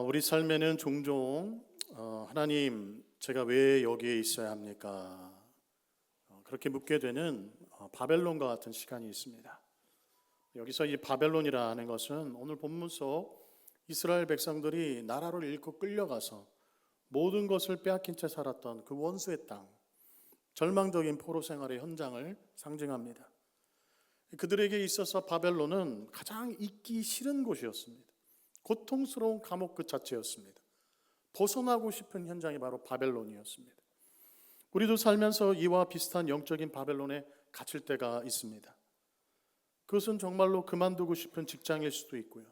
우리 삶에는 종종 하나님, 제가 왜 여기에 있어야 합니까? 그렇게 묻게 되는 바벨론과 같은 시간이 있습니다. 여기서 이 바벨론이라는 것은 오늘 본문 속 이스라엘 백성들이 나라를 잃고 끌려가서 모든 것을 빼앗긴 채 살았던 그 원수의 땅, 절망적인 포로 생활의 현장을 상징합니다. 그들에게 있어서 바벨론은 가장 있기 싫은 곳이었습니다. 고통스러운 감옥 그 자체였습니다. 벗어나고 싶은 현장이 바로 바벨론이었습니다. 우리도 살면서 이와 비슷한 영적인 바벨론에 갇힐 때가 있습니다. 그것은 정말로 그만두고 싶은 직장일 수도 있고요,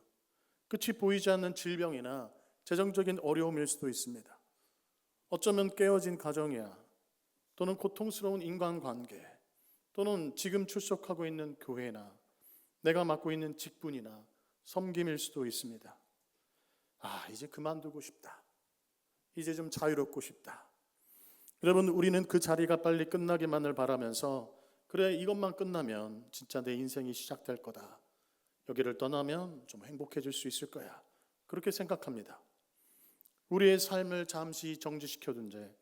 끝이 보이지 않는 질병이나 재정적인 어려움일 수도 있습니다. 어쩌면 깨어진 가정이야, 또는 고통스러운 인간관계, 또는 지금 출석하고 있는 교회나 내가 맡고 있는 직분이나 섬김일 수도 있습니다. 이제 그만두고 싶다, 이제 좀 자유롭고 싶다. 여러분, 우리는 그 자리가 빨리 끝나기만을 바라면서, 그래, 이것만 끝나면 진짜 내 인생이 시작될 거다, 여기를 떠나면 좀 행복해질 수 있을 거야, 그렇게 생각합니다. 우리의 삶을 잠시 정지시켜둔 채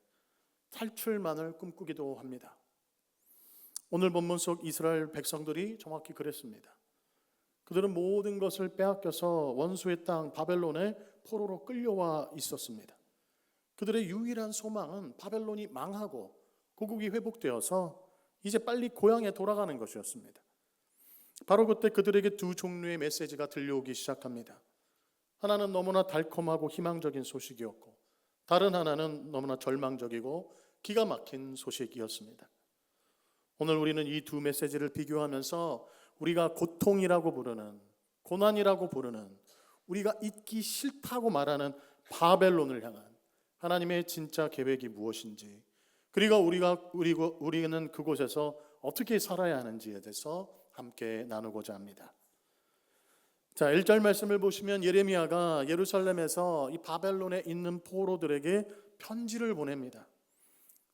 탈출만을 꿈꾸기도 합니다. 오늘 본문 속 이스라엘 백성들이 정확히 그랬습니다. 그들은 모든 것을 빼앗겨서 원수의 땅 바벨론의 포로로 끌려와 있었습니다. 그들의 유일한 소망은 바벨론이 망하고 고국이 회복되어서 이제 빨리 고향에 돌아가는 것이었습니다. 바로 그때 그들에게 두 종류의 메시지가 들려오기 시작합니다. 하나는 너무나 달콤하고 희망적인 소식이었고, 다른 하나는 너무나 절망적이고 기가 막힌 소식이었습니다. 오늘 우리는 이 두 메시지를 비교하면서 우리가 고통이라고 부르는, 고난이라고 부르는, 우리가 잊기 싫다고 말하는 바벨론을 향한 하나님의 진짜 계획이 무엇인지, 그리고 우리는 그곳에서 어떻게 살아야 하는지에 대해서 함께 나누고자 합니다. 자, 1절 말씀을 보시면 예레미야가 예루살렘에서 이 바벨론에 있는 포로들에게 편지를 보냅니다.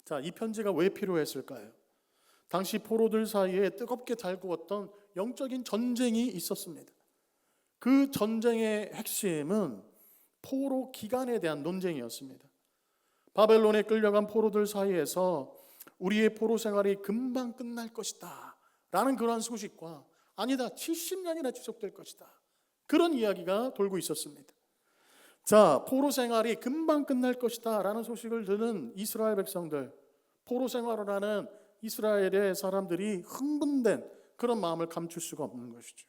자, 이 편지가 왜 필요했을까요? 당시 포로들 사이에 뜨겁게 달구었던 영적인 전쟁이 있었습니다. 그 전쟁의 핵심은 포로 기간에 대한 논쟁이었습니다. 바벨론에 끌려간 포로들 사이에서 우리의 포로 생활이 금방 끝날 것이다 라는 그러한 소식과, 아니다, 70년이나 지속될 것이다, 그런 이야기가 돌고 있었습니다. 자, 포로 생활이 금방 끝날 것이다 라는 소식을 듣는 이스라엘 백성들, 포로 생활을 하는 이스라엘의 사람들이 흥분된 그런 마음을 감출 수가 없는 것이죠.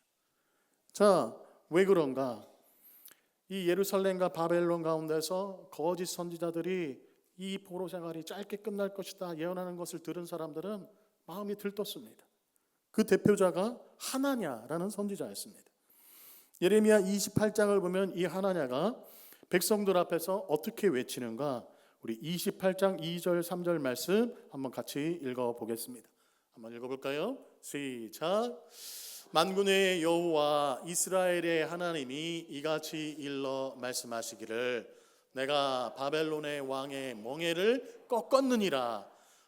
자, 왜 그런가? 이 예루살렘과 바벨론 가운데서 거짓 선지자들이 이 포로 생활이 짧게 끝날 것이다 예언하는 것을 들은 사람들은 마음이 들떴습니다. 그 대표자가 하나냐라는 선지자였습니다. 예레미야 28장을 보면 이 하나냐가 백성들 앞에서 어떻게 외치는가? 우리 28장 2절 3절 말씀 한번 같이 읽어보겠습니다. 한번 읽어볼까요? 시작. 만군의 여호와 이스라엘의 하나님이 이같이 일러 말씀하시기를, 내가 바벨론의 왕의 멍에를 꺾었느니라.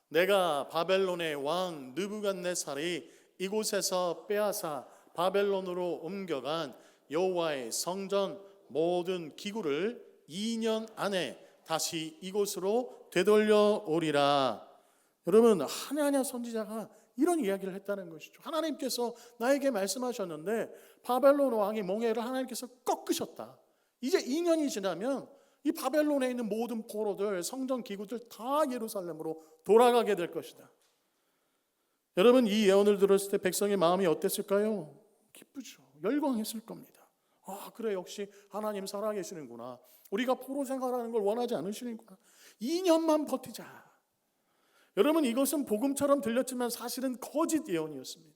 내가 바벨론의 왕 느부갓네살이 이곳에서 빼앗아 바벨론으로 옮겨간 여호와의 성전 모든 기구를 2년 안에 다시 이곳으로 되돌려 오리라. 여러분, 하나냐 선지자가 이런 이야기를 했다는 것이죠. 하나님께서 나에게 말씀하셨는데 바벨론 왕이 멍에를 하나님께서 꺾으셨다. 이제 2년이 지나면 이 바벨론에 있는 모든 포로들, 성전 기구들 다 예루살렘으로 돌아가게 될 것이다. 여러분, 이 예언을 들었을 때 백성의 마음이 어땠을까요? 기쁘죠. 열광했을 겁니다. 그래, 역시 하나님 살아계시는구나. 우리가 포로 생활하는 걸 원하지 않으시는구나. 2년만 버티자. 여러분, 이것은 복음처럼 들렸지만 사실은 거짓 예언이었습니다.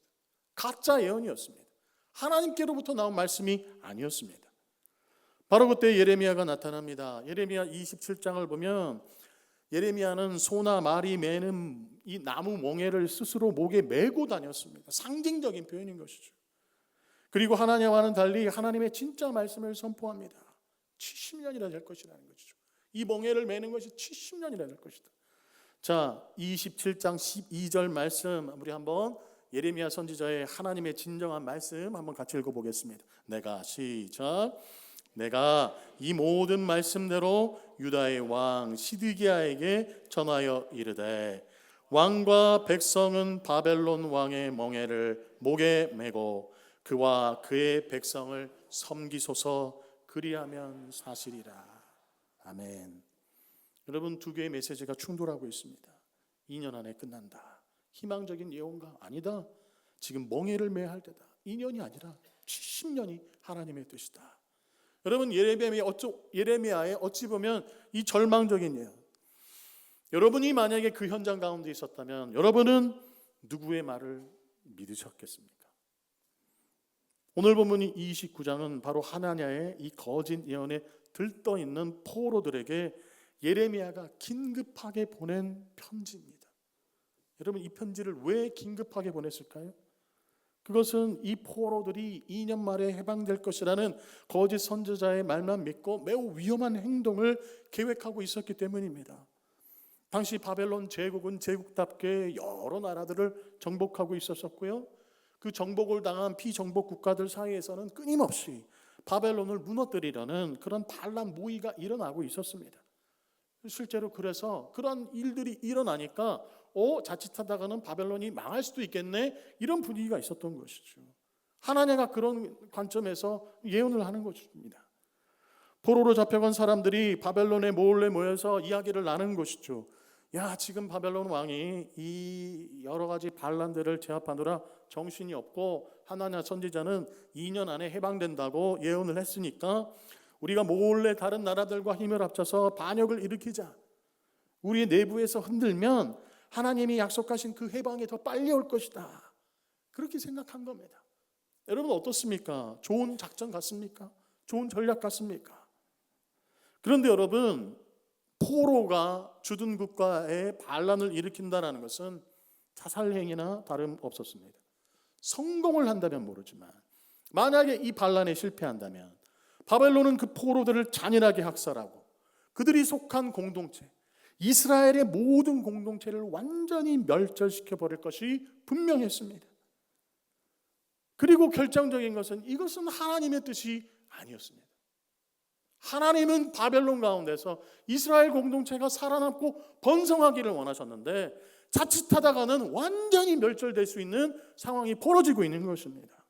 가짜 예언이었습니다. 하나님께로부터 나온 말씀이 아니었습니다. 바로 그때 예레미야가 나타납니다. 예레미야 27장을 보면 예레미야는 소나 말이 매는 이 나무 멍에를 스스로 목에 메고 다녔습니다. 상징적인 표현인 것이죠. 그리고 하나냐와는 달리 하나님의 진짜 말씀을 선포합니다. 70년이나 될 것이라는 것이죠. 이 멍에를 매는 것이 70년이나 될 것이다. 자, 27장 12절 말씀 우리 한번 예레미야 선지자의 하나님의 진정한 말씀 한번 같이 읽어보겠습니다. 내가 시작. 내가 이 모든 말씀대로 유다의 왕 시드기야에게 전하여 이르되 왕과 백성은 바벨론 왕의 멍에를 목에 메고 그와 그의 백성을 섬기소서. 그리하면 사시리라. 아멘. 여러분, 두 개의 메시지가 충돌하고 있습니다. 2년 안에 끝난다. 희망적인 예언가? 아니다. 지금 멍에를 매야 할 때다. 2년이 아니라 70년이 하나님의 뜻이다. 여러분, 예레미야의 어찌 보면 이 절망적인 예언, 여러분이 만약에 그 현장 가운데 있었다면 여러분은 누구의 말을 믿으셨겠습니까? 오늘 본문이 29장은 바로 하나냐의 이 거짓 예언에 들떠있는 포로들에게 예레미야가 긴급하게 보낸 편지입니다. 여러분, 이 편지를 왜 긴급하게 보냈을까요? 그것은 이 포로들이 2년 만에 해방될 것이라는 거짓 선지자의 말만 믿고 매우 위험한 행동을 계획하고 있었기 때문입니다. 당시 바벨론 제국은 제국답게 여러 나라들을 정복하고 있었고요. 그 정복을 당한 피정복 국가들 사이에서는 끊임없이 바벨론을 무너뜨리려는 그런 반란 모의가 일어나고 있었습니다. 실제로 그래서 그런 일들이 일어나니까 자칫하다가는 바벨론이 망할 수도 있겠네, 이런 분위기가 있었던 것이죠. 하나냐가 그런 관점에서 예언을 하는 것입니다. 포로로 잡혀간 사람들이 바벨론에 몰래 모여서 이야기를 나누는 것이죠. 야, 지금 바벨론 왕이 이 여러 가지 반란들을 제압하느라 정신이 없고 하나냐 선지자는 2년 안에 해방된다고 예언을 했으니까 우리가 몰래 다른 나라들과 힘을 합쳐서 반역을 일으키자. 우리 내부에서 흔들면 하나님이 약속하신 그 해방이 더 빨리 올 것이다. 그렇게 생각한 겁니다. 여러분, 어떻습니까? 좋은 작전 같습니까? 좋은 전략 같습니까? 그런데 여러분, 포로가 주둔 국가에 반란을 일으킨다는 것은 자살행위나 다름없었습니다. 성공을 한다면 모르지만 만약에 이 반란에 실패한다면 바벨론은 그 포로들을 잔인하게 학살하고 그들이 속한 공동체, 이스라엘의 모든 공동체를 완전히 멸절시켜 버릴 것이 분명했습니다. 그리고 결정적인 것은 이것은 하나님의 뜻이 아니었습니다. 하나님은 바벨론 가운데서 이스라엘 공동체가 살아남고 번성하기를 원하셨는데 자칫하다가는 완전히 멸절될 수 있는 상황이 벌어지고 있는 것입니다.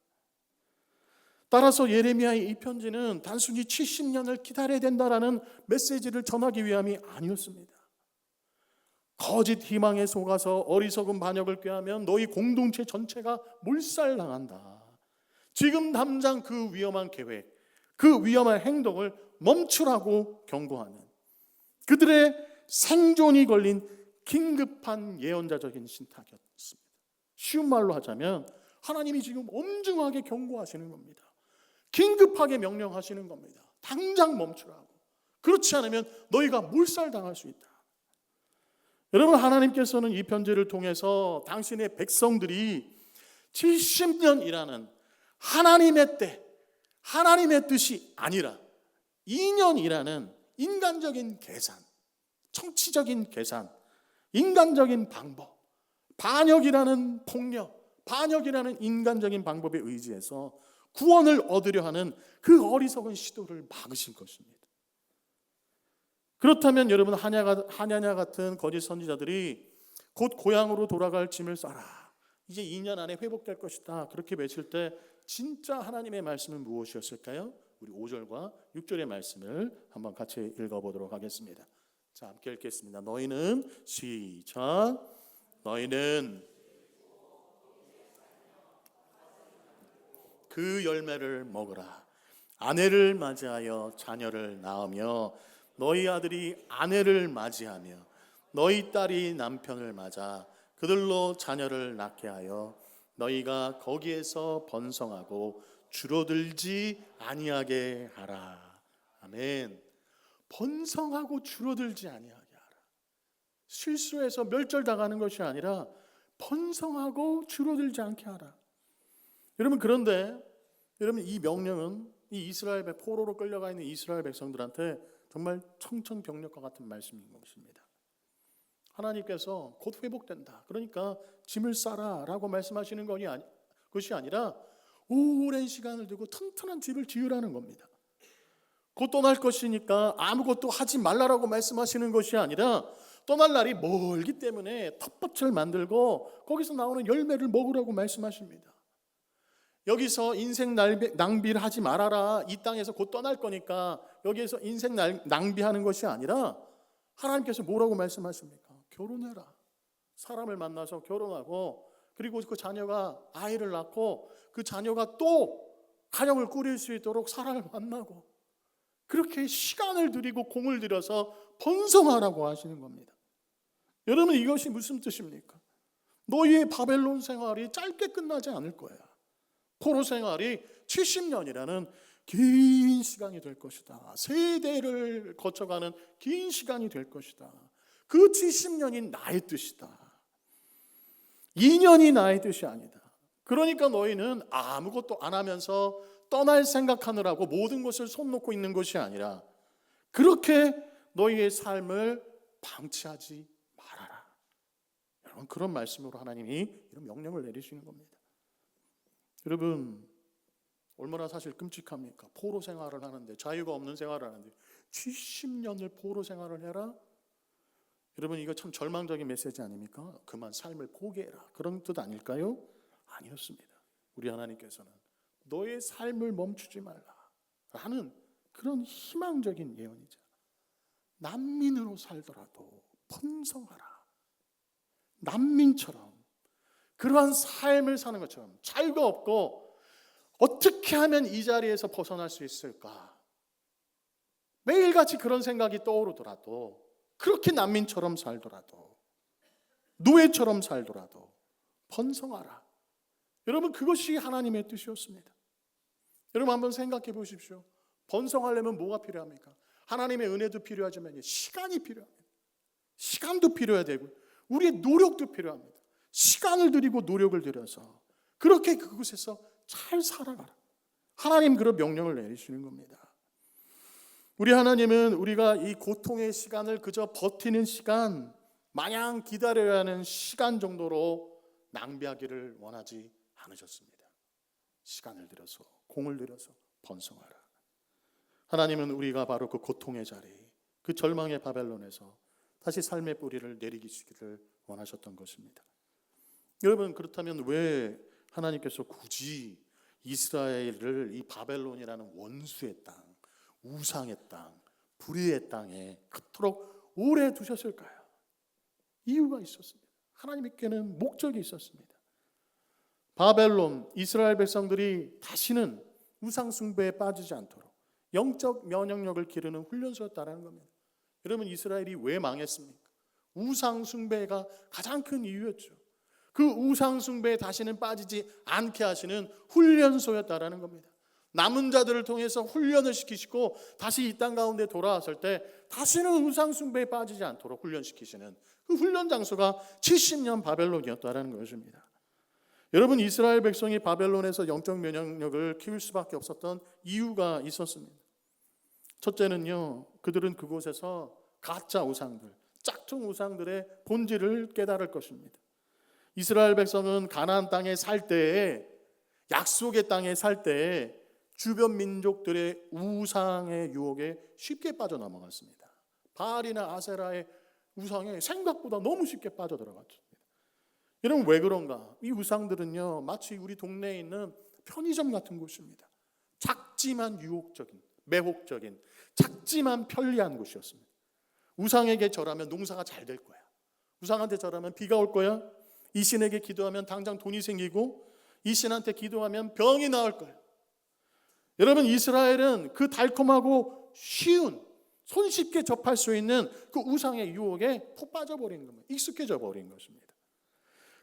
따라서 예레미야의 이 편지는 단순히 70년을 기다려야 된다라는 메시지를 전하기 위함이 아니었습니다. 거짓 희망에 속아서 어리석은 반역을 꾀하면 너희 공동체 전체가 몰살당한다. 지금 당장 그 위험한 계획, 그 위험한 행동을 멈추라고 경고하는 그들의 생존이 걸린 긴급한 예언자적인 신탁이었습니다. 쉬운 말로 하자면 하나님이 지금 엄중하게 경고하시는 겁니다. 긴급하게 명령하시는 겁니다. 당장 멈추라고. 그렇지 않으면 너희가 몰살당할 수 있다. 여러분, 하나님께서는 이 편지를 통해서 당신의 백성들이 70년이라는 하나님의 때, 하나님의 뜻이 아니라 2년이라는 인간적인 계산, 정치적인 계산, 인간적인 방법, 반역이라는 폭력, 반역이라는 인간적인 방법에 의지해서 구원을 얻으려 하는 그 어리석은 시도를 막으신 것입니다. 그렇다면 여러분, 하냐냐 같은 거짓 선지자들이 곧 고향으로 돌아갈 짐을 싸라, 이제 2년 안에 회복될 것이다, 그렇게 외칠 때 진짜 하나님의 말씀은 무엇이었을까요? 우리 5절과 6절의 말씀을 한번 같이 읽어보도록 하겠습니다. 자, 함께 읽겠습니다. 너희는 시작. 너희는 그 열매를 먹으라. 아내를 맞이하여 자녀를 낳으며 너희 아들이 아내를 맞이하며 너희 딸이 남편을 맞아 그들로 자녀를 낳게 하여 너희가 거기에서 번성하고 줄어들지 아니하게 하라. 아멘. 번성하고 줄어들지 아니하게 하라. 실수해서 멸절당하는 것이 아니라 번성하고 줄어들지 않게 하라. 여러분, 그런데 여러분, 이 명령은 이 이스라엘 포로로 끌려가 있는 이스라엘 백성들한테 정말 청천벽력과 같은 말씀인 것입니다. 하나님께서 곧 회복된다, 그러니까 짐을 싸라 라고 말씀하시는 것이 아니라 오랜 시간을 두고 튼튼한 집을 지으라는 겁니다. 곧 떠날 것이니까 아무것도 하지 말라라고 말씀하시는 것이 아니라 떠날 날이 멀기 때문에 텃밭을 만들고 거기서 나오는 열매를 먹으라고 말씀하십니다. 여기서 인생 낭비를 하지 말아라. 이 땅에서 곧 떠날 거니까 여기에서 인생 낭비하는 것이 아니라 하나님께서 뭐라고 말씀하십니까? 결혼해라. 사람을 만나서 결혼하고 그리고 그 자녀가 아이를 낳고 그 자녀가 또 가정을 꾸릴 수 있도록 사람을 만나고 그렇게 시간을 들이고 공을 들여서 번성하라고 하시는 겁니다. 여러분, 이것이 무슨 뜻입니까? 너희의 바벨론 생활이 짧게 끝나지 않을 거야. 포로 생활이 70년이라는 긴 시간이 될 것이다. 세대를 거쳐가는 긴 시간이 될 것이다. 그 70년이 나의 뜻이다. 2년이 나의 뜻이 아니다. 그러니까 너희는 아무것도 안 하면서 떠날 생각하느라고 모든 것을 손 놓고 있는 것이 아니라 그렇게 너희의 삶을 방치하지 말아라. 여러분, 그런 말씀으로 하나님이 이런 명령을 내리시는 겁니다. 여러분, 얼마나 사실 끔찍합니까? 포로 생활을 하는데, 자유가 없는 생활을 하는데 70년을 포로 생활을 해라? 여러분, 이거 참 절망적인 메시지 아닙니까? 그만 삶을 포기해라, 그런 뜻 아닐까요? 아니었습니다. 우리 하나님께서는 너의 삶을 멈추지 말라 라는 그런 희망적인 예언이죠. 난민으로 살더라도 번성하라. 난민처럼 그러한 삶을 사는 것처럼 자유가 없고 어떻게 하면 이 자리에서 벗어날 수 있을까? 매일같이 그런 생각이 떠오르더라도, 그렇게 난민처럼 살더라도, 노예처럼 살더라도 번성하라. 여러분, 그것이 하나님의 뜻이었습니다. 여러분, 한번 생각해 보십시오. 번성하려면 뭐가 필요합니까? 하나님의 은혜도 필요하지만 시간이 필요합니다. 시간도 필요해야 되고 우리의 노력도 필요합니다. 시간을 들이고 노력을 들여서 그렇게 그곳에서 잘 살아가라. 하나님 그런 명령을 내리시는 겁니다. 우리 하나님은 우리가 이 고통의 시간을 그저 버티는 시간, 마냥 기다려야 하는 시간 정도로 낭비하기를 원하지 않으셨습니다. 시간을 들여서, 공을 들여서 번성하라. 하나님은 우리가 바로 그 고통의 자리, 그 절망의 바벨론에서 다시 삶의 뿌리를 내리시기를 원하셨던 것입니다. 여러분, 그렇다면 왜 하나님께서 굳이 이스라엘을 이 바벨론이라는 원수의 땅, 우상의 땅, 불의의 땅에 그토록 오래 두셨을까요? 이유가 있었습니다. 하나님께는 목적이 있었습니다. 바벨론, 이스라엘 백성들이 다시는 우상 숭배에 빠지지 않도록 영적 면역력을 기르는 훈련소였다는 겁니다. 여러분, 이스라엘이 왜 망했습니까? 우상 숭배가 가장 큰 이유였죠. 그 우상 숭배에 다시는 빠지지 않게 하시는 훈련소였다라는 겁니다. 남은 자들을 통해서 훈련을 시키시고 다시 이 땅 가운데 돌아왔을 때 다시는 우상 숭배에 빠지지 않도록 훈련시키시는 그 훈련 장소가 70년 바벨론이었다라는 것입니다. 여러분, 이스라엘 백성이 바벨론에서 영적 면역력을 키울 수밖에 없었던 이유가 있었습니다. 첫째는요, 그들은 그곳에서 가짜 우상들, 짝퉁 우상들의 본질을 깨달을 것입니다. 이스라엘 백성은 가나안 땅에 살 때에, 약속의 땅에 살 때에 주변 민족들의 우상의 유혹에 쉽게 빠져넘어갔습니다. 바알이나 아세라의 우상에 생각보다 너무 쉽게 빠져들어갔습니다. 여러분, 왜 그런가? 이 우상들은요, 마치 우리 동네에 있는 편의점 같은 곳입니다. 작지만 유혹적인, 매혹적인, 작지만 편리한 곳이었습니다. 우상에게 절하면 농사가 잘 될 거야. 우상한테 절하면 비가 올 거야. 이 신에게 기도하면 당장 돈이 생기고 이 신한테 기도하면 병이 나을 거야. 여러분, 이스라엘은 그 달콤하고 쉬운, 손쉽게 접할 수 있는 그 우상의 유혹에 푹 빠져버린 겁니다. 익숙해져 버린 것입니다.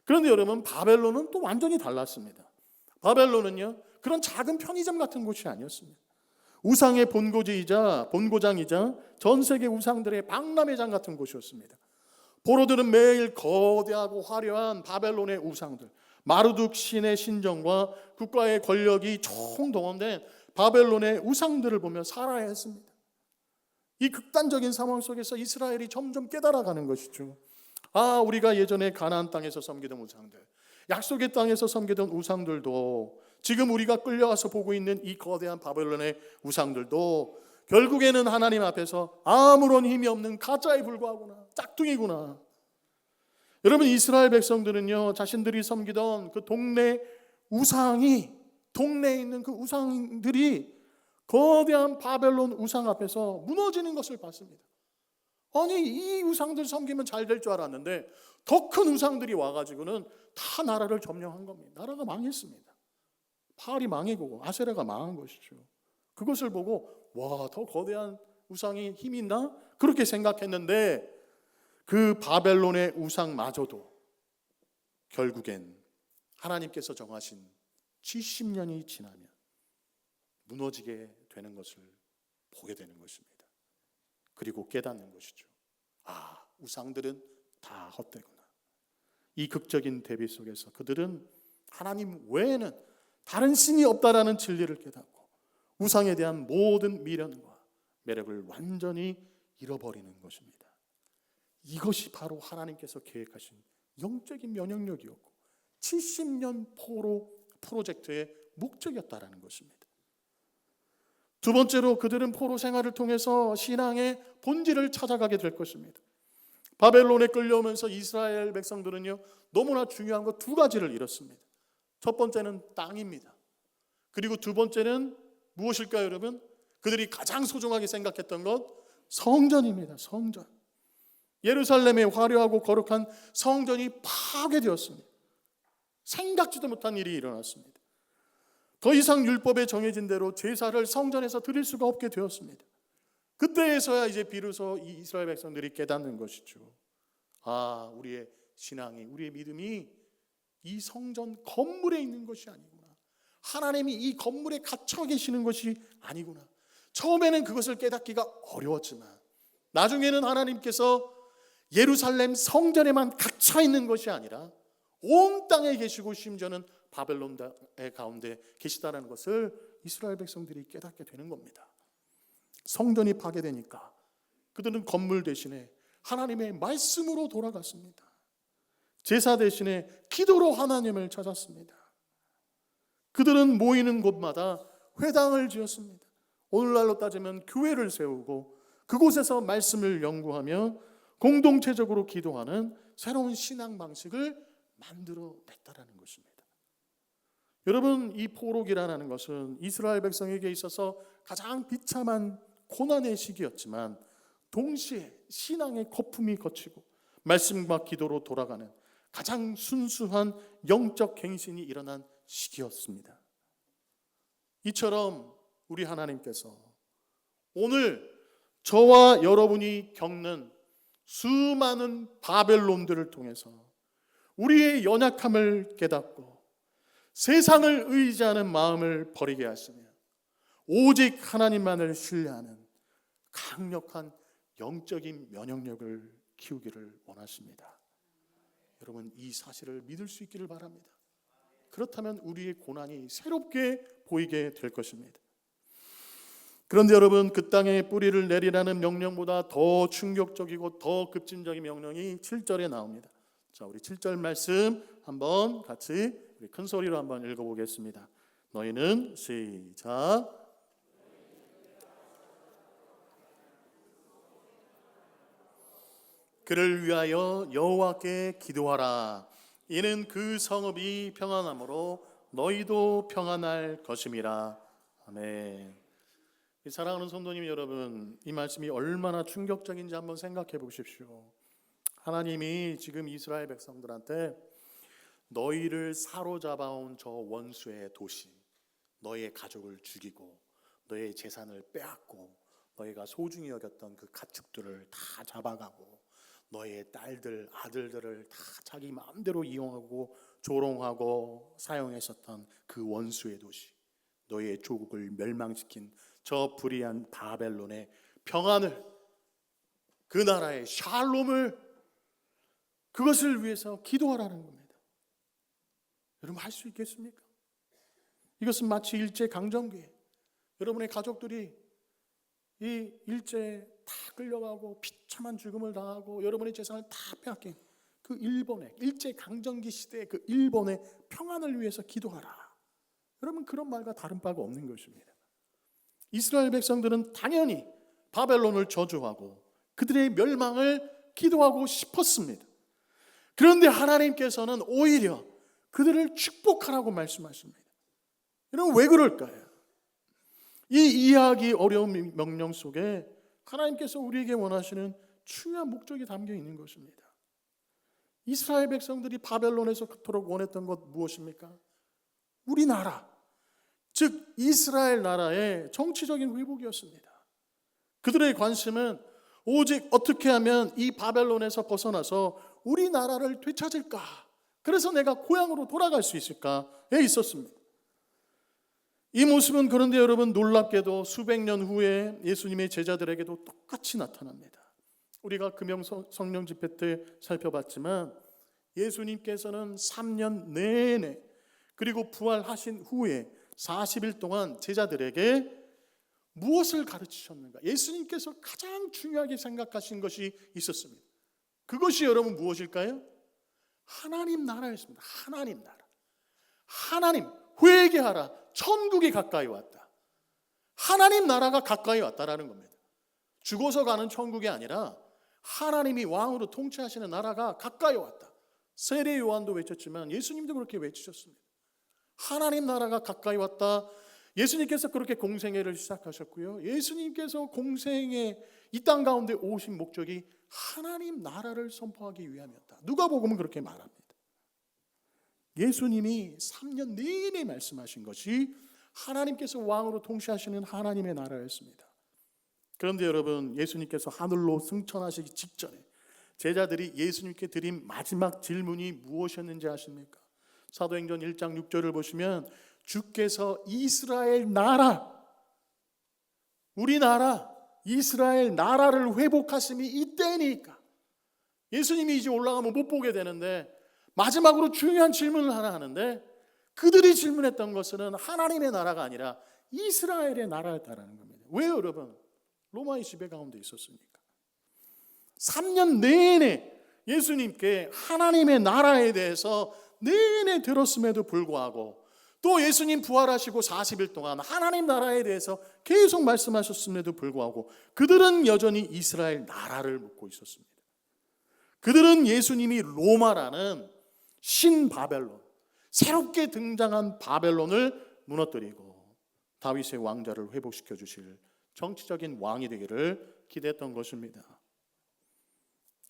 그런데 여러분, 바벨론은 또 완전히 달랐습니다. 바벨론은요, 그런 작은 편의점 같은 곳이 아니었습니다. 우상의 본고장이자 전 세계 우상들의 박람회장 같은 곳이었습니다. 포로들은 매일 거대하고 화려한 바벨론의 우상들, 마르둑 신의 신정과 국가의 권력이 총동원된 바벨론의 우상들을 보며 살아야 했습니다. 이 극단적인 상황 속에서 이스라엘이 점점 깨달아가는 것이죠. 우리가 예전에 가나안 땅에서 섬기던 우상들, 약속의 땅에서 섬기던 우상들도, 지금 우리가 끌려와서 보고 있는 이 거대한 바벨론의 우상들도 결국에는 하나님 앞에서 아무런 힘이 없는 가짜에 불과하구나, 짝퉁이구나. 여러분, 이스라엘 백성들은요, 자신들이 섬기던 그 동네에 있는 그 우상들이 거대한 바벨론 우상 앞에서 무너지는 것을 봤습니다. 아니, 이 우상들 섬기면 잘 될 줄 알았는데 더 큰 우상들이 와가지고는 다 나라를 점령한 겁니다. 나라가 망했습니다. 바알이 망이고 아세라가 망한 것이죠. 그것을 보고 와, 더 거대한 우상이 힘이 있나? 그렇게 생각했는데 그 바벨론의 우상마저도 결국엔 하나님께서 정하신 70년이 지나면 무너지게 되는 것을 보게 되는 것입니다. 그리고 깨닫는 것이죠. 아, 우상들은 다 헛되구나. 이 극적인 대비 속에서 그들은 하나님 외에는 다른 신이 없다라는 진리를 깨닫고 우상에 대한 모든 미련과 매력을 완전히 잃어버리는 것입니다. 이것이 바로 하나님께서 계획하신 영적인 면역력이었고 70년 포로 프로젝트의 목적이었다라는 것입니다. 두 번째로 그들은 포로 생활을 통해서 신앙의 본질을 찾아가게 될 것입니다. 바벨론에 끌려오면서 이스라엘 백성들은요, 너무나 중요한 것 두 가지를 잃었습니다. 첫 번째는 땅입니다. 그리고 두 번째는 무엇일까요, 여러분? 그들이 가장 소중하게 생각했던 것, 성전입니다. 성전. 예루살렘의 화려하고 거룩한 성전이 파괴되었습니다. 생각지도 못한 일이 일어났습니다. 더 이상 율법에 정해진 대로 제사를 성전에서 드릴 수가 없게 되었습니다. 그때에서야 이제 비로소 이 이스라엘 백성들이 깨닫는 것이죠. 아, 우리의 신앙이, 우리의 믿음이 이 성전 건물에 있는 것이 아니구나. 하나님이 이 건물에 갇혀 계시는 것이 아니구나. 처음에는 그것을 깨닫기가 어려웠지만 나중에는 하나님께서 예루살렘 성전에만 갇혀 있는 것이 아니라 온 땅에 계시고 심지어는 바벨론의 가운데 계시다라는 것을 이스라엘 백성들이 깨닫게 되는 겁니다. 성전이 파괴되니까 그들은 건물 대신에 하나님의 말씀으로 돌아갔습니다. 제사 대신에 기도로 하나님을 찾았습니다. 그들은 모이는 곳마다 회당을 지었습니다. 오늘날로 따지면 교회를 세우고 그곳에서 말씀을 연구하며 공동체적으로 기도하는 새로운 신앙 방식을 만들어냈다라는 것입니다. 여러분, 이 포로기라는 것은 이스라엘 백성에게 있어서 가장 비참한 고난의 시기였지만 동시에 신앙의 거품이 거치고 말씀과 기도로 돌아가는 가장 순수한 영적 갱신이 일어난 시기였습니다. 이처럼 우리 하나님께서 오늘 저와 여러분이 겪는 수많은 바벨론들을 통해서 우리의 연약함을 깨닫고 세상을 의지하는 마음을 버리게 하시며 오직 하나님만을 신뢰하는 강력한 영적인 면역력을 키우기를 원하십니다. 여러분, 이 사실을 믿을 수 있기를 바랍니다. 그렇다면 우리의 고난이 새롭게 보이게 될 것입니다. 그런데 여러분, 그 땅에 뿌리를 내리라는 명령보다 더 충격적이고 더 급진적인 명령이 7절에 나옵니다. 자, 우리 7절 말씀 한번 같이 우리 큰 소리로 한번 읽어보겠습니다. 너희는 시작. 그를 위하여 여호와께 기도하라. 이는 그 성읍이 평안함으로 너희도 평안할 것임이라. 아멘. 사랑하는 성도님 여러분, 이 말씀이 얼마나 충격적인지 한번 생각해 보십시오. 하나님이 지금 이스라엘 백성들한테 너희를 사로잡아온 저 원수의 도시, 너희의 가족을 죽이고 너희의 재산을 빼앗고 너희가 소중히 여겼던 그 가축들을 다 잡아가고 너희의 딸들, 아들들을 다 자기 마음대로 이용하고 조롱하고 사용했었던 그 원수의 도시, 너희의 조국을 멸망시킨 저 불의한 바벨론의 평안을, 그 나라의 샬롬을, 그것을 위해서 기도하라는 겁니다. 여러분, 할 수 있겠습니까? 이것은 마치 일제 강점기에 여러분의 가족들이 이 일제에 다 끌려가고 비참한 죽음을 당하고 여러분의 재산을 다 빼앗긴 그 일본의 일제 강점기 시대의 그 일본의 평안을 위해서 기도하라. 여러분, 그런 말과 다른 바가 없는 것입니다. 이스라엘 백성들은 당연히 바벨론을 저주하고 그들의 멸망을 기도하고 싶었습니다. 그런데 하나님께서는 오히려 그들을 축복하라고 말씀하십니다. 여러분, 왜 그럴까요? 이 이해하기 어려운 명령 속에 하나님께서 우리에게 원하시는 중요한 목적이 담겨 있는 것입니다. 이스라엘 백성들이 바벨론에서 그토록 원했던 것 무엇입니까? 우리나라, 즉 이스라엘 나라의 정치적인 회복이었습니다. 그들의 관심은 오직 어떻게 하면 이 바벨론에서 벗어나서 우리나라를 되찾을까, 그래서 내가 고향으로 돌아갈 수 있을까에 있었습니다. 이 모습은 그런데 여러분, 놀랍게도 수백 년 후에 예수님의 제자들에게도 똑같이 나타납니다. 우리가 금영 성령 집회 때 살펴봤지만 예수님께서는 3년 내내, 그리고 부활하신 후에 40일 동안 제자들에게 무엇을 가르치셨는가? 예수님께서 가장 중요하게 생각하신 것이 있었습니다. 그것이 여러분 무엇일까요? 하나님 나라였습니다. 하나님 나라. 하나님, 회개하라. 천국이 가까이 왔다. 하나님 나라가 가까이 왔다라는 겁니다. 죽어서 가는 천국이 아니라 하나님이 왕으로 통치하시는 나라가 가까이 왔다. 세례 요한도 외쳤지만 예수님도 그렇게 외치셨습니다. 하나님 나라가 가까이 왔다. 예수님께서 그렇게 공생애를 시작하셨고요. 예수님께서 공생애 이 땅 가운데 오신 목적이 하나님 나라를 선포하기 위함이었다. 누가복음은 그렇게 말합니다. 예수님이 3년 내내 말씀하신 것이 하나님께서 왕으로 통치하시는 하나님의 나라였습니다. 그런데 여러분, 예수님께서 하늘로 승천하시기 직전에 제자들이 예수님께 드린 마지막 질문이 무엇이었는지 아십니까? 사도행전 1장 6절을 보시면 주께서 이스라엘 나라, 우리나라 이스라엘 나라를 회복하심이 이때니까, 예수님이 이제 올라가면 못 보게 되는데 마지막으로 중요한 질문을 하나 하는데, 그들이 질문했던 것은 하나님의 나라가 아니라 이스라엘의 나라였다라는 겁니다. 왜 여러분? 로마의 지배 가운데 있었으니까. 3년 내내 예수님께 하나님의 나라에 대해서 내내 들었음에도 불구하고, 또 예수님 부활하시고 40일 동안 하나님 나라에 대해서 계속 말씀하셨음에도 불구하고 그들은 여전히 이스라엘 나라를 묻고 있었습니다. 그들은 예수님이 로마라는 신바벨론, 새롭게 등장한 바벨론을 무너뜨리고 다윗의 왕자를 회복시켜 주실 정치적인 왕이 되기를 기대했던 것입니다.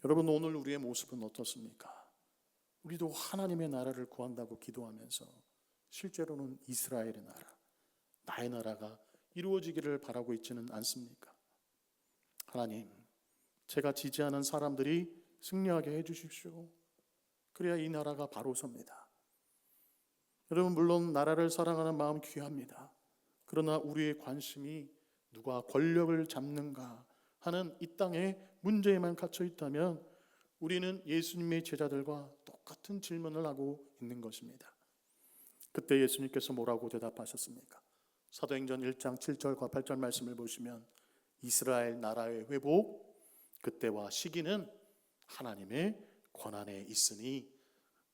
여러분, 오늘 우리의 모습은 어떻습니까? 우리도 하나님의 나라를 구한다고 기도하면서 실제로는 이스라엘의 나라, 나의 나라가 이루어지기를 바라고 있지는 않습니까? 하나님, 제가 지지하는 사람들이 승리하게 해주십시오. 그래야 이 나라가 바로 섭니다. 여러분, 물론 나라를 사랑하는 마음 귀합니다. 그러나 우리의 관심이 누가 권력을 잡는가 하는 이 땅의 문제에만 갇혀 있다면 우리는 예수님의 제자들과 똑같은 질문을 하고 있는 것입니다. 그때 예수님께서 뭐라고 대답하셨습니까? 사도행전 1장 7절과 8절 말씀을 보시면 이스라엘 나라의 회복, 그때와 시기는 하나님의 권한에 있으니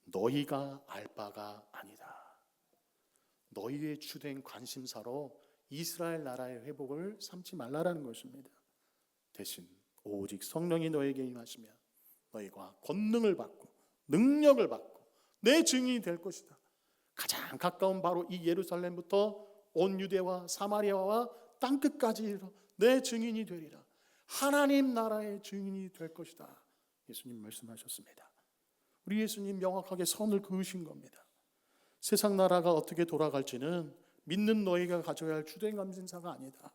너희가 알 바가 아니다. 너희의 주된 관심사로 이스라엘 나라의 회복을 삼지 말라라는 것입니다. 대신 오직 성령이 너에게 임하시면 너희가 권능을 받고 능력을 받고 내 증인이 될 것이다. 가장 가까운 바로 이 예루살렘부터 온 유대와 사마리아와 땅끝까지 내 증인이 되리라. 하나님 나라의 증인이 될 것이다. 예수님 말씀하셨습니다. 우리 예수님 명확하게 선을 그으신 겁니다. 세상 나라가 어떻게 돌아갈지는 믿는 너희가 가져야 할 주된 관심사가 아니다.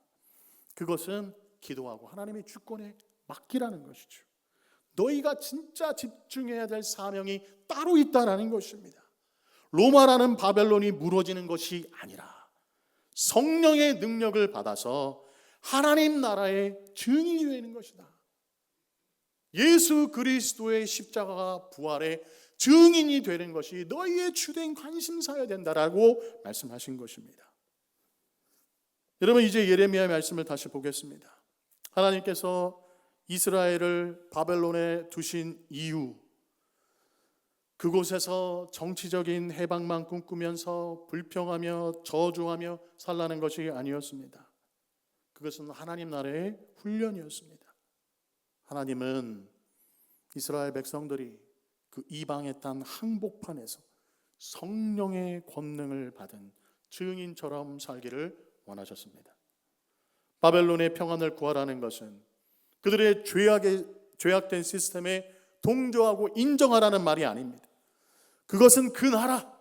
그것은 기도하고 하나님의 주권에 맡기라는 것이죠. 너희가 진짜 집중해야 될 사명이 따로 있다라는 것입니다. 로마라는 바벨론이 무너지는 것이 아니라 성령의 능력을 받아서 하나님 나라의 증인이 되는 것이다. 예수 그리스도의 십자가가 부활의 증인이 되는 것이 너희의 주된 관심사여야 된다라고 말씀하신 것입니다. 여러분, 이제 예레미야의 말씀을 다시 보겠습니다. 하나님께서 이스라엘을 바벨론에 두신 이유, 그곳에서 정치적인 해방만 꿈꾸면서 불평하며 저주하며 살라는 것이 아니었습니다. 그것은 하나님 나라의 훈련이었습니다. 하나님은 이스라엘 백성들이 그 이방의 땅 항복판에서 성령의 권능을 받은 증인처럼 살기를 원하셨습니다. 바벨론의 평안을 구하라는 것은 그들의 죄악된 시스템에 동조하고 인정하라는 말이 아닙니다. 그것은 그 나라,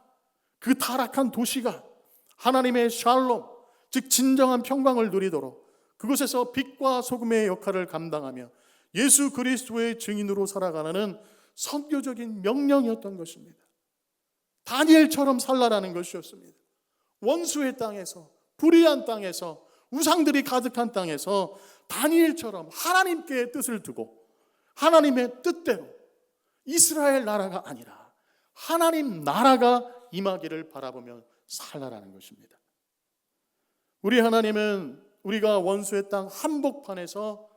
그 타락한 도시가 하나님의 샬롬, 즉 진정한 평강을 누리도록 그곳에서 빛과 소금의 역할을 감당하며 예수 그리스도의 증인으로 살아가는 선교적인 명령이었던 것입니다. 다니엘처럼 살라라는 것이었습니다. 원수의 땅에서, 불의한 땅에서, 우상들이 가득한 땅에서 다니엘처럼 하나님께 뜻을 두고 하나님의 뜻대로 이스라엘 나라가 아니라 하나님 나라가 임하기를 바라보며 살라라는 것입니다. 우리 하나님은 우리가 원수의 땅 한복판에서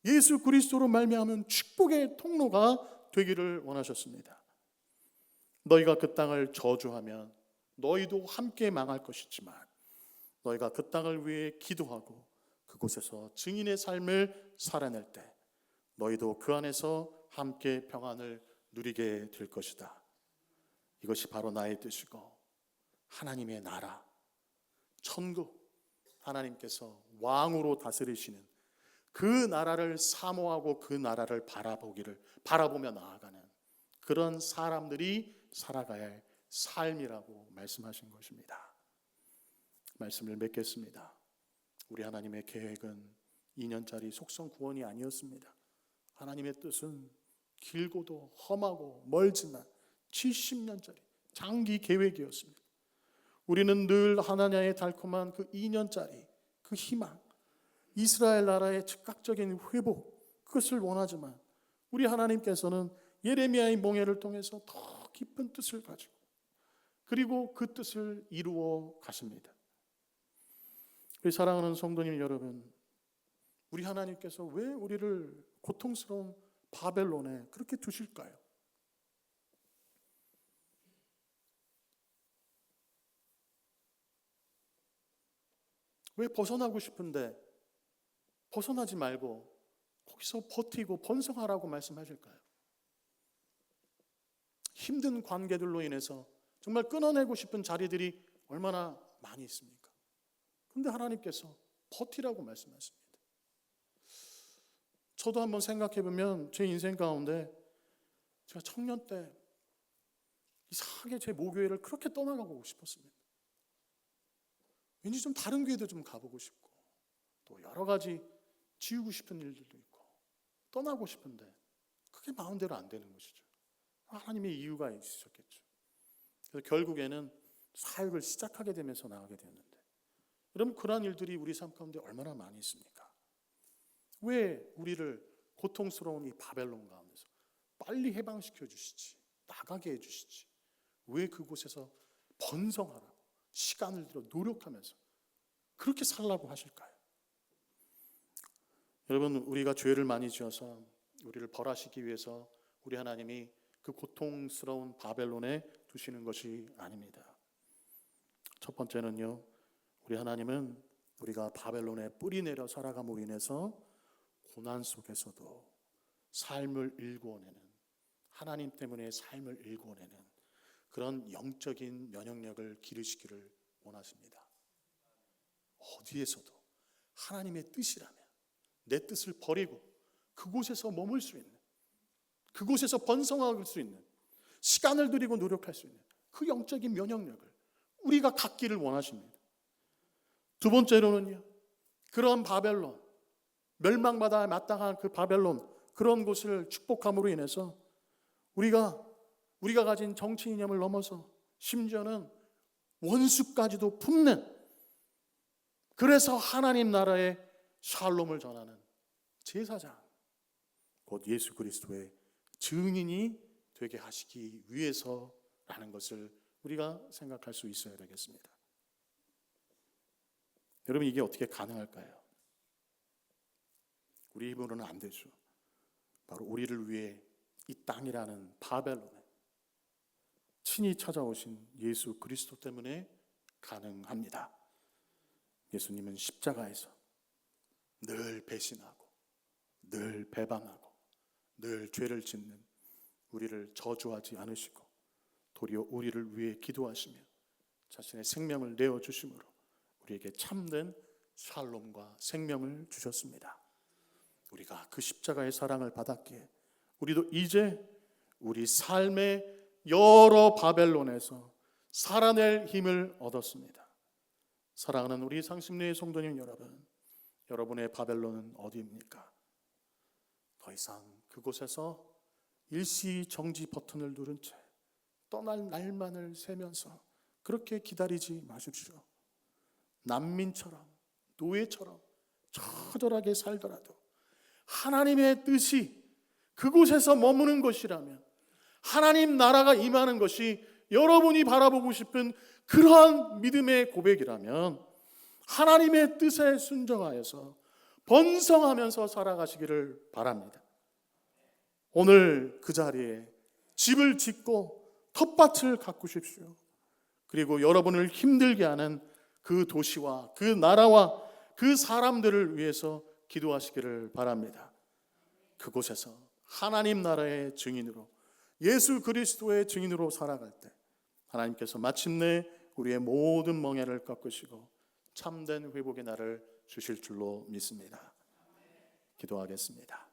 예수 그리스도로 말미암은 축복의 통로가 되기를 원하셨습니다. 너희가 그 땅을 저주하면 너희도 함께 망할 것이지만 너희가 그 땅을 위해 기도하고 그곳에서 증인의 삶을 살아낼 때 너희도 그 안에서 함께 평안을 누리게 될 것이다. 이것이 바로 나의 뜻이고 하나님의 나라, 천국, 하나님께서 왕으로 다스리시는 그 나라를 사모하고 그 나라를 바라보며 나아가는 그런 사람들이 살아가야 할 삶이라고 말씀하신 것입니다. 말씀을 맺겠습니다. 우리 하나님의 계획은 2년짜리 속성 구원이 아니었습니다. 하나님의 뜻은 길고도 험하고 멀지만 70년짜리 장기 계획이었습니다. 우리는 늘 하나님의 달콤한 그 2년짜리 그 희망, 이스라엘 나라의 즉각적인 회복, 그것을 원하지만 우리 하나님께서는 예레미야의 몽해를 통해서 더 깊은 뜻을 가지고 그리고 그 뜻을 이루어 가십니다. 우리 사랑하는 성도님 여러분, 우리 하나님께서 왜 우리를 고통스러운 바벨론에 그렇게 두실까요? 왜 벗어나고 싶은데 벗어나지 말고 거기서 버티고 번성하라고 말씀하실까요? 힘든 관계들로 인해서 정말 끊어내고 싶은 자리들이 얼마나 많이 있습니까? 그런데 하나님께서 버티라고 말씀하십니다. 저도 한번 생각해 보면 제 인생 가운데 제가 청년 때 이상하게 제 모교회를 그렇게 떠나가고 싶었습니다. 왠지 좀 다른 교회도 좀 가보고 싶고 또 여러 가지 지우고 싶은 일들도 있고 떠나고 싶은데 그게 마음대로 안 되는 것이죠. 하나님의 이유가 있으셨겠죠. 그래서 결국에는 사역을 시작하게 되면서 나가게 되었는데 여러분 그러한 일들이 우리 삶 가운데 얼마나 많이 있습니까? 왜 우리를 고통스러운 이 바벨론 가운데서 빨리 해방시켜 주시지, 나가게 해 주시지, 왜 그곳에서 번성하라고 시간을 들여 노력하면서 그렇게 살라고 하실까요? 여러분 우리가 죄를 많이 지어서 우리를 벌하시기 위해서 우리 하나님이 그 고통스러운 바벨론에 두시는 것이 아닙니다. 첫 번째는요, 우리 하나님은 우리가 바벨론에 뿌리 내려 살아감으로 인해서 고난 속에서도 삶을 일구어내는, 하나님 때문에 삶을 일구어내는 그런 영적인 면역력을 기르시기를 원하십니다. 어디에서도 하나님의 뜻이라면 내 뜻을 버리고 그곳에서 머물 수 있는, 그곳에서 번성할 수 있는, 시간을 들이고 노력할 수 있는 그 영적인 면역력을 우리가 갖기를 원하십니다. 두 번째로는요, 그런 바벨론, 멸망받아 마땅한 그 바벨론, 그런 곳을 축복함으로 인해서 우리가 가진 정치 이념을 넘어서 심지어는 원수까지도 품는, 그래서 하나님 나라의 샬롬을 전하는 제사장, 곧 예수 그리스도의 증인이 되게 하시기 위해서라는 것을 우리가 생각할 수 있어야 되겠습니다. 여러분 이게 어떻게 가능할까요? 우리 힘으로는 안 되죠. 바로 우리를 위해 이 땅이라는 바벨론에 친히 찾아오신 예수 그리스도 때문에 가능합니다. 예수님은 십자가에서 늘 배신하고 늘 배반하고 늘 죄를 짓는 우리를 저주하지 않으시고 도리어 우리를 위해 기도하시며 자신의 생명을 내어주심으로 우리에게 참된 샬롬과 생명을 주셨습니다. 우리가 그 십자가의 사랑을 받았기에 우리도 이제 우리 삶의 여러 바벨론에서 살아낼 힘을 얻었습니다. 사랑하는 우리 상심리의 성도님 여러분, 여러분의 바벨론은 어디입니까? 더 이상 그곳에서 일시정지 버튼을 누른 채 떠날 날만을 세면서 그렇게 기다리지 마십시오. 난민처럼 노예처럼 처절하게 살더라도 하나님의 뜻이 그곳에서 머무는 것이라면, 하나님 나라가 임하는 것이 여러분이 바라보고 싶은 그러한 믿음의 고백이라면 하나님의 뜻에 순종하여서 번성하면서 살아가시기를 바랍니다. 오늘 그 자리에 집을 짓고 텃밭을 가꾸십시오. 그리고 여러분을 힘들게 하는 그 도시와 그 나라와 그 사람들을 위해서 기도하시기를 바랍니다. 그곳에서 하나님 나라의 증인으로, 예수 그리스도의 증인으로 살아갈 때 하나님께서 마침내 우리의 모든 멍에를 꺾으시고 참된 회복의 날을 주실 줄로 믿습니다. 기도하겠습니다.